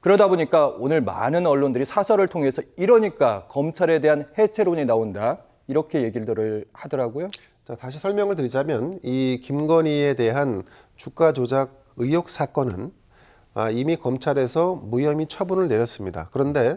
그러다 보니까 오늘 많은 언론들이 사설을 통해서 이러니까 검찰에 대한 해체론이 나온다. 이렇게 얘기를 하더라고요. 자, 다시 설명을 드리자면 이 김건희에 대한 주가 조작 의혹 사건은 이미 검찰에서 무혐의 처분을 내렸습니다. 그런데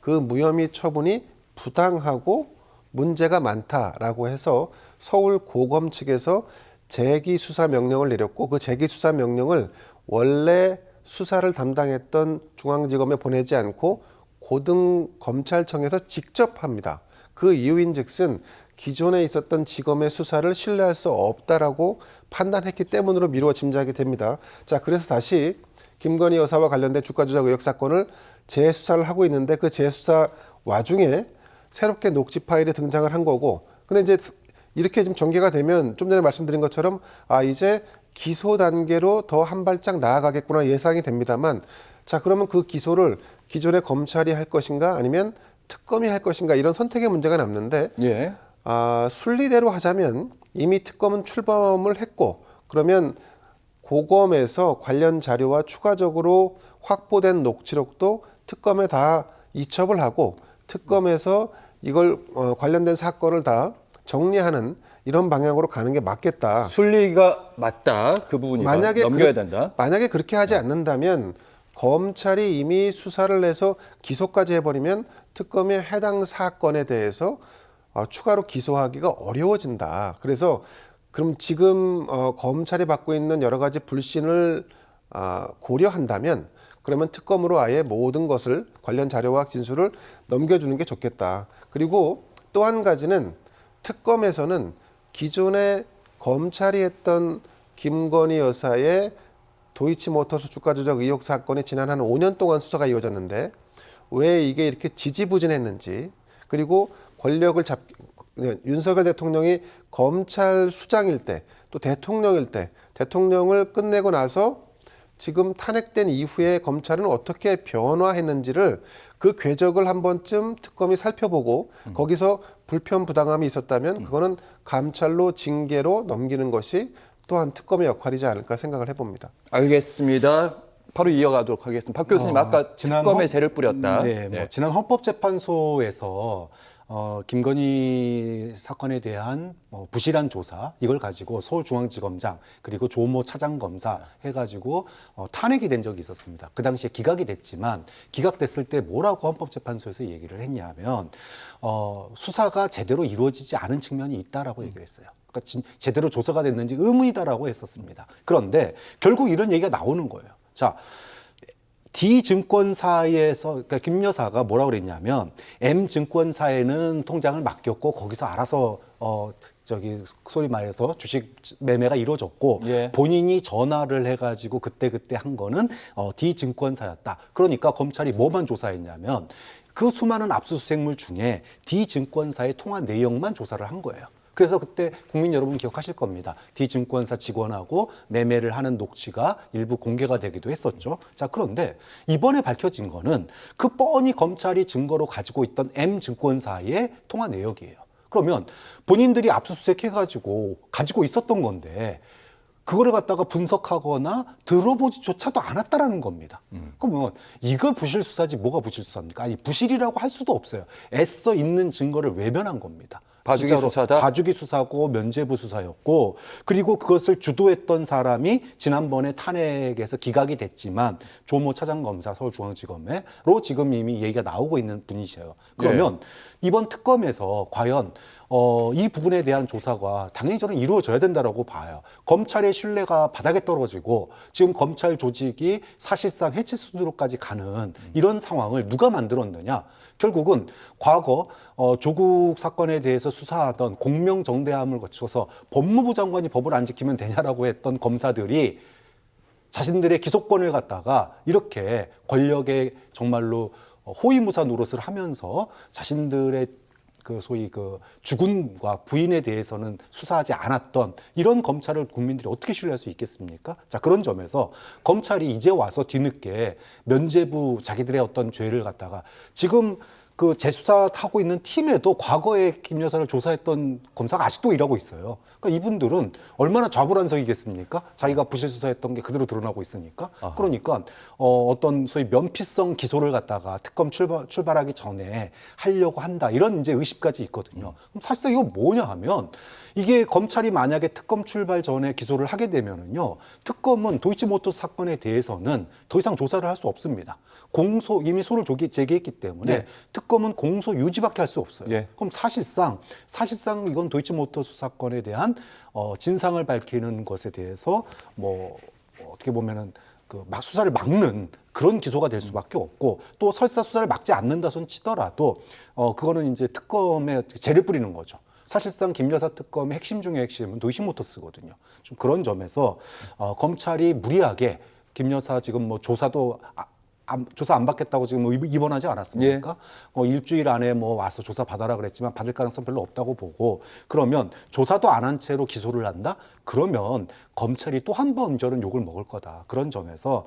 그 무혐의 처분이 부당하고 문제가 많다라고 해서 서울 고검 측에서 재기 수사 명령을 내렸고 그 재기 수사 명령을 원래 수사를 담당했던 중앙지검에 보내지 않고 고등검찰청에서 직접 합니다. 그 이유인즉슨 기존에 있었던 지검의 수사를 신뢰할 수 없다라고 판단했기 때문으로 미루어 짐작이 됩니다. 자, 그래서 다시 김건희 여사와 관련된 주가 조작 의혹 사건을 재수사를 하고 있는데 그 재수사 와중에 새롭게 녹취 파일이 등장을 한 거고, 근데 이제 이렇게 지금 전개가 되면 좀 전에 말씀드린 것처럼 이제 기소 단계로 더 한 발짝 나아가겠구나 예상이 됩니다만, 자, 그러면 그 기소를 기존의 검찰이 할 것인가 아니면 특검이 할 것인가 이런 선택의 문제가 남는데, 예. 순리대로 하자면 이미 특검은 출범을 했고, 그러면 고검에서 관련 자료와 추가적으로 확보된 녹취록도 특검에 다 이첩을 하고 특검에서 이걸 관련된 사건을 다 정리하는 이런 방향으로 가는 게 맞겠다. 순리가 맞다. 그 부분이 넘겨야 된다. 만약에 그렇게 하지 않는다면 검찰이 이미 수사를 해서 기소까지 해버리면 특검의 해당 사건에 대해서 추가로 기소하기가 어려워진다. 그래서 그럼 지금 검찰이 받고 있는 여러 가지 불신을 고려한다면 그러면 특검으로 아예 모든 것을 관련 자료와 진술을 넘겨주는 게 좋겠다. 그리고 또 한 가지는 특검에서는 기존에 검찰이 했던 김건희 여사의 도이치모터스 주가 조작 의혹 사건이 지난 한 5년 동안 수사가 이어졌는데 왜 이게 이렇게 지지부진했는지, 그리고 윤석열 대통령이 검찰 수장일 때 또 대통령일 때 대통령을 끝내고 나서 지금 탄핵된 이후에 검찰은 어떻게 변화했는지를 그 궤적을 한 번쯤 특검이 살펴보고 거기서 불편 부당함이 있었다면 그거는 감찰로 징계로 넘기는 것이 또한 특검의 역할이지 않을까 생각을 해봅니다. 알겠습니다. 바로 이어가도록 하겠습니다. 박 교수님, 아까 특검에 재를 뿌렸다. 네. 지난 헌법재판소에서 김건희 사건에 대한 부실한 조사 이걸 가지고 서울중앙지검장 그리고 조모 차장검사 해가지고 탄핵이 된 적이 있었습니다. 그 당시에 기각이 됐지만 기각됐을 때 뭐라고 헌법재판소에서 얘기를 했냐면 수사가 제대로 이루어지지 않은 측면이 있다라고 얘기를 했어요. 그러니까 제대로 조사가 됐는지 의문이다라고 했었습니다. 그런데 결국 이런 얘기가 나오는 거예요. 자, D증권사에서, 그러니까 김 여사가 뭐라고 그랬냐면 M증권사에는 통장을 맡겼고 거기서 알아서 소위 말해서 주식 매매가 이루어졌고 예. 본인이 전화를 해가지고 그때 한 거는 D증권사였다. 그러니까 검찰이 뭐만 조사했냐면 그 수많은 압수수색물 중에 D증권사의 통화 내용만 조사를 한 거예요. 그래서 그때 국민 여러분 기억하실 겁니다. D증권사 직원하고 매매를 하는 녹취가 일부 공개가 되기도 했었죠. 자, 그런데 이번에 밝혀진 거는 그 뻔히 검찰이 증거로 가지고 있던 M증권사의 통화 내역이에요. 그러면 본인들이 압수수색해가지고 가지고 있었던 건데 그거를 갖다가 분석하거나 들어보지조차도 않았다라는 겁니다. 그러면 이거 부실수사지 뭐가 부실수사입니까? 아니, 부실이라고 할 수도 없어요. 애써 있는 증거를 외면한 겁니다. 봐주기 수사다? 봐주기 수사고 면죄부 수사였고, 그리고 그것을 주도했던 사람이 지난번에 탄핵에서 기각이 됐지만 조모 차장검사 서울중앙지검에로 지금 이미 얘기가 나오고 있는 분이셔요. 그러면 이번 특검에서 과연 이 부분에 대한 조사가 당연히 저는 이루어져야 된다고 봐요. 검찰의 신뢰가 바닥에 떨어지고 지금 검찰 조직이 사실상 해체 수준으로까지 가는 이런 상황을 누가 만들었느냐. 결국은 과거 조국 사건에 대해서 수사하던 공명정대함을 거쳐서 법무부 장관이 법을 안 지키면 되냐라고 했던 검사들이 자신들의 기소권을 갖다가 이렇게 권력의 정말로 호위무사 노릇을 하면서 자신들의 소위 주군과 부인에 대해서는 수사하지 않았던 이런 검찰을 국민들이 어떻게 신뢰할 수 있겠습니까? 자, 그런 점에서 검찰이 이제 와서 뒤늦게 면죄부 자기들의 어떤 죄를 갖다가 지금 그 재수사하고 있는 팀에도 과거에 김 여사를 조사했던 검사가 아직도 일하고 있어요. 그러니까 이분들은 얼마나 좌불안석이겠습니까? 자기가 부실 수사했던 게 그대로 드러나고 있으니까. 그러니까 어떤 소위 면피성 기소를 갖다가 특검 출발하기 전에 하려고 한다 이런 이제 의식까지 있거든요. 그럼 사실상 이건 뭐냐 하면 이게 검찰이 만약에 특검 출발 전에 기소를 하게 되면은요, 특검은 도이치모터스 사건에 대해서는 더 이상 조사를 할 수 없습니다. 공소 이미 소를 제기했기 때문에 예. 특검은 공소 유지밖에 할 수 없어요. 예. 그럼 사실상 이건 도이치모터스 사건에 대한 진상을 밝히는 것에 대해서 뭐 어떻게 보면은 그 막 수사를 막는 그런 기소가 될 수밖에 없고, 또 설사 수사를 막지 않는다 손 치더라도 그거는 이제 특검에 재를 뿌리는 거죠. 사실상 김 여사 특검의 핵심 중의 핵심은 도이치모터스거든요. 좀 그런 점에서 검찰이 무리하게 김 여사 지금 뭐 조사도 조사 안 받겠다고 지금 입원하지 않았습니까? 일주일 안에 뭐 와서 조사 받아라 그랬지만 받을 가능성 별로 없다고 보고, 그러면 조사도 안 한 채로 기소를 한다? 그러면 검찰이 또 한 번 저런 욕을 먹을 거다. 그런 점에서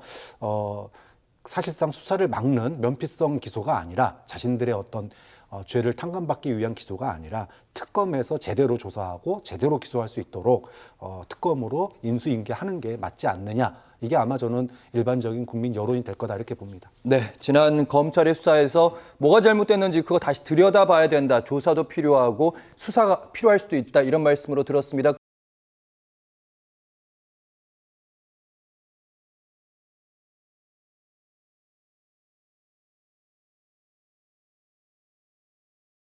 사실상 수사를 막는 면피성 기소가 아니라 자신들의 어떤 죄를 탕감받기 위한 기소가 아니라 특검에서 제대로 조사하고 제대로 기소할 수 있도록 특검으로 인수인계하는 게 맞지 않느냐. 이게 아마 저는 일반적인 국민 여론이 될 거다 이렇게 봅니다. 네, 지난 검찰의 수사에서 뭐가 잘못됐는지 그거 다시 들여다봐야 된다. 조사도 필요하고 수사가 필요할 수도 있다. 이런 말씀으로 들었습니다.